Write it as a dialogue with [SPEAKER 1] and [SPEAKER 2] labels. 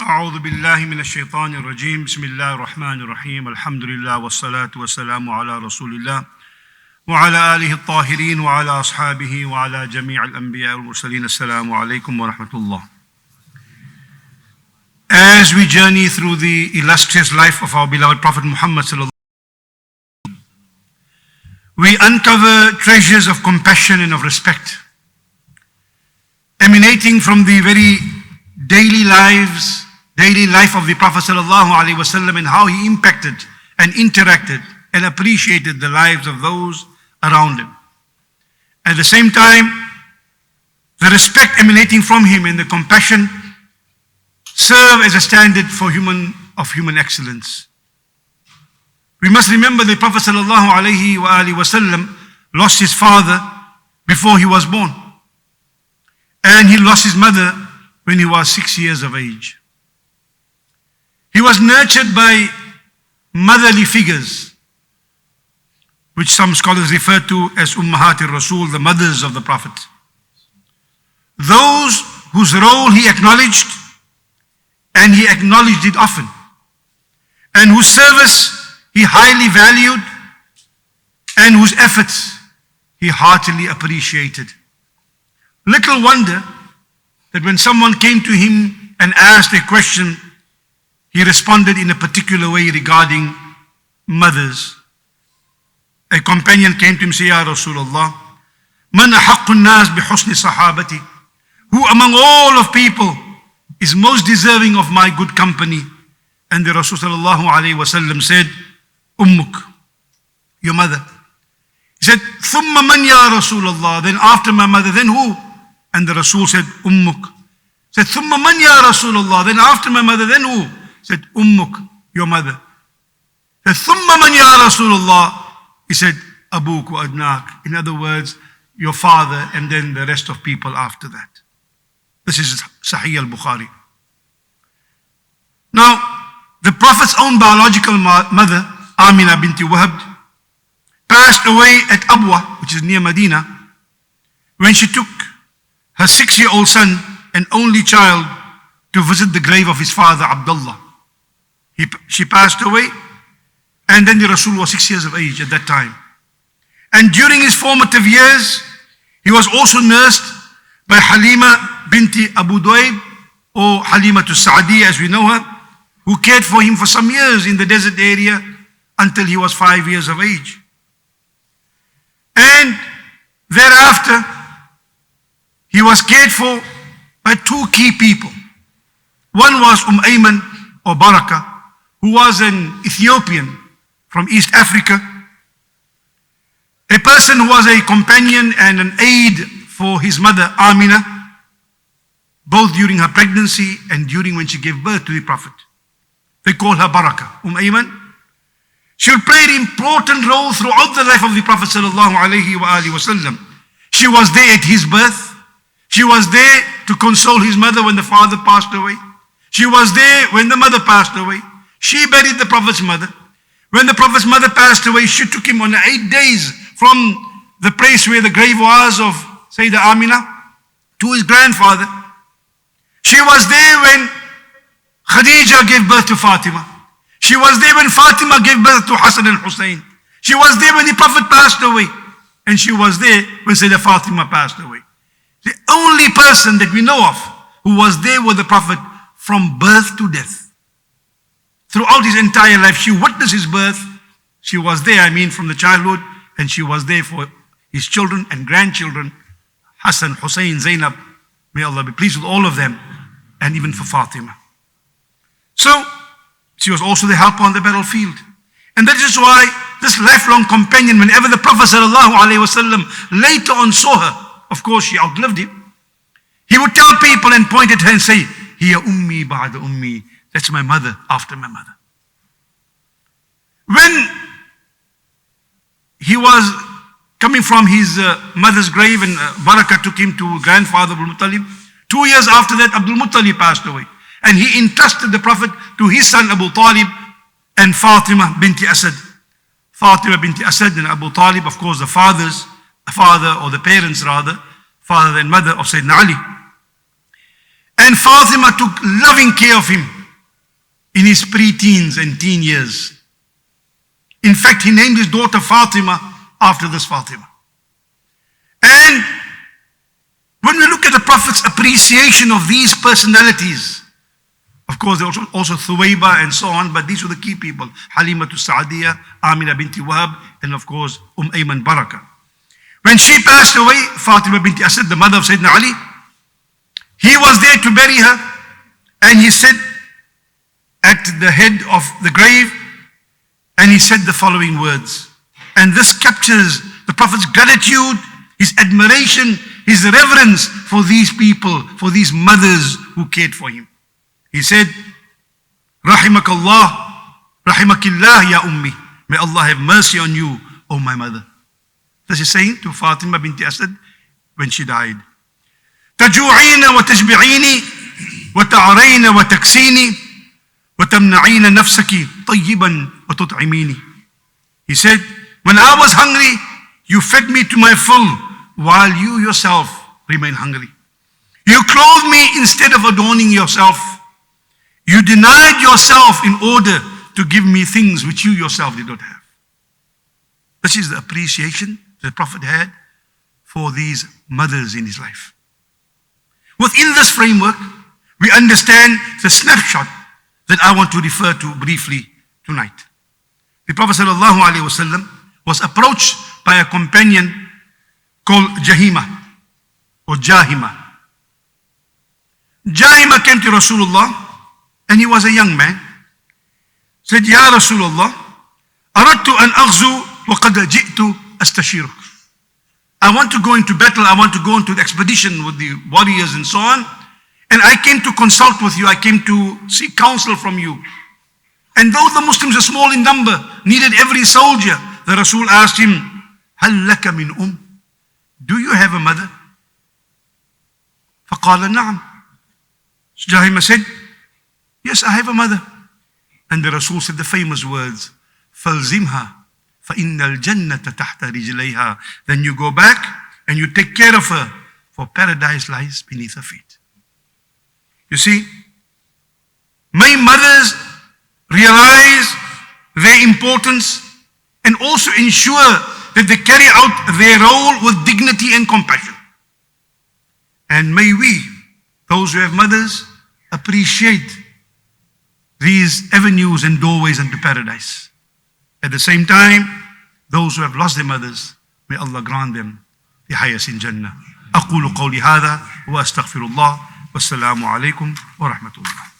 [SPEAKER 1] أعوذ بالله من الشيطان الرجيم بسم الله الرحمن الرحيم الحمد لله والصلاة والسلام على رسول الله وعلى آله الطاهرين وعلى أصحابه وعلى جميع الأنبياء والمرسلين السلام عليكم ورحمة الله. As we journey through the illustrious life of our beloved Prophet Muhammad sallallahu alaihi wasallam, we uncover treasures of compassion and of respect emanating from the very daily life of the Prophet sallallahu alaihi wasallam and how he impacted and interacted and appreciated the lives of those around him. At the same time, the respect emanating from him and the compassion serve as a standard for human excellence. We must remember the Prophet sallallahu alaihi wasallam lost his father before he was born, and he lost his mother when he was 6 years of age. He was nurtured by motherly figures, which some scholars refer to as Ummahat al-Rasul, the mothers of the Prophet. Those whose role he acknowledged, and he acknowledged it often, and whose service he highly valued, and whose efforts he heartily appreciated. Little wonder that when someone came to him and asked a question, he responded in a particular way regarding mothers. A companion came to him and said, Ya Rasulullah, Man ahaqqun nas bi husni sahabati? Who among all of people is most deserving of my good company? And the Rasul sallallahu alayhi wasallam said, Ummuk, your mother. He said, Thumma man ya Rasulullah? Then after my mother, then who? And the Rasul said, Ummuk. He said, Thumma man ya Rasulullah? Then after my mother, then who? He said, Ummuk, your mother. He said, Thumma man ya Rasulullah? He said, Abuk wa adnak. In other words, your father and then the rest of people after that. This is Sahih al-Bukhari. Now, the Prophet's own biological mother, Amina binti Wahab, passed away at Abwa, which is near Medina, when she took her 6-year-old son and only child to visit the grave of his father, Abdullah. She passed away, and then the Rasul was 6 years of age at that time. And during his formative years, he was also nursed by Halima binti Abu Duaib, or Halima to Sa'di as we know her, who cared for him for some years in the desert area until he was 5 years of age. And thereafter, he was cared for by two key people. One was Ayman or Baraka, who was an Ethiopian from East Africa, a person who was a companion and an aid for his mother Amina, both during her pregnancy and during when she gave birth to the Prophet. They call her Baraka, Ayman. She would play an important role throughout the life of the Prophet sallallahu alaihi wasallam. She was there at his birth. She was there to console his mother when the father passed away. She was there when the mother passed away. She buried the Prophet's mother. When the Prophet's mother passed away, she took him on 8 days from the place where the grave was of Sayyidah Amina to his grandfather. She was there when Khadija gave birth to Fatima. She was there when Fatima gave birth to Hassan and Hussein. She was there when the Prophet passed away. And she was there when Sayyidah Fatima passed away. The only person that we know of who was there with the Prophet from birth to death. Throughout his entire life, she witnessed his birth. She was there, from the childhood, and she was there for his children and grandchildren, Hassan, Hussein, Zainab. May Allah be pleased with all of them, and even for Fatima. So, she was also the helper on the battlefield. And that is why this lifelong companion, whenever the Prophet ﷺ later on saw her, of course she outlived him, he would tell people and point at her and say, Hiya ummi ba'da ummi. That's my mother after my mother. When he was coming from his mother's grave and Barakah took him to grandfather Abdul Muttalib, 2 years after that Abdul Muttalib passed away. And he entrusted the Prophet to his son Abu Talib and Fatima binti Asad. Fatima binti Asad and Abu Talib, of course, the father or the parents rather, father and mother of Sayyidina Ali. And Fatima took loving care of him in his pre-teens and teen years. In fact, he named his daughter Fatima after this Fatima. And when we look at the Prophet's appreciation of these personalities, of course, there was also Thuwayba and so on, but these were the key people. Halimatu Sa'adiyah, Amina binti Wahab, and of course, Ayman Baraka. When she passed away, Fatima binti Asad, the mother of Sayyidina Ali, he was there to bury her, and he said at the head of the grave, and he said the following words. And this captures the Prophet's gratitude, his admiration, his reverence for these people, for these mothers who cared for him. He said, Rahimakallah, Rahimakillah ya ummi. May Allah have mercy on you, O my mother. This is saying to Fatima binti Asad when she died. تجوعين وتشبعيني وتعرين وتكسيني وتمنعين نفسك طيبا وتطعميني. He said, when I was hungry, you fed me to my full, while you yourself remain hungry. You clothed me instead of adorning yourself. You denied yourself in order to give me things which you yourself did not have. This is the appreciation the Prophet had for these mothers in his life. Within this framework, we understand the snapshot that I want to refer to briefly tonight. The Prophet ﷺ was approached by a companion called Jahima or Jahima. Jahima came to Rasulullah and he was a young man. Said, Ya Rasulullah, أردت أن أغزو وقد جئت أستشيرك. I want to go into battle, I want to go into the expedition with the warriors and so on. And I came to consult with you, I came to seek counsel from you. And though the Muslims are small in number, needed every soldier, the Rasul asked him, هل لك من Do you have a mother? فقال نعم. Jahima said, yes, I have a mother. And the Rasul said the famous words, فَالْزِمْهَا فَإِنَّ الْجَنَّةَ تَحْتَ رِجْلَيْهَا. Then you go back and you take care of her, for paradise lies beneath her feet. You see, may mothers realize their importance and also ensure that they carry out their role with dignity and compassion. And may we, those who have mothers, appreciate these avenues and doorways into paradise. At the same time, those who have lost their mothers, may Allah grant them the highest in Jannah. أقول قولي هذا وأستغفر الله والسلام عليكم ورحمة الله.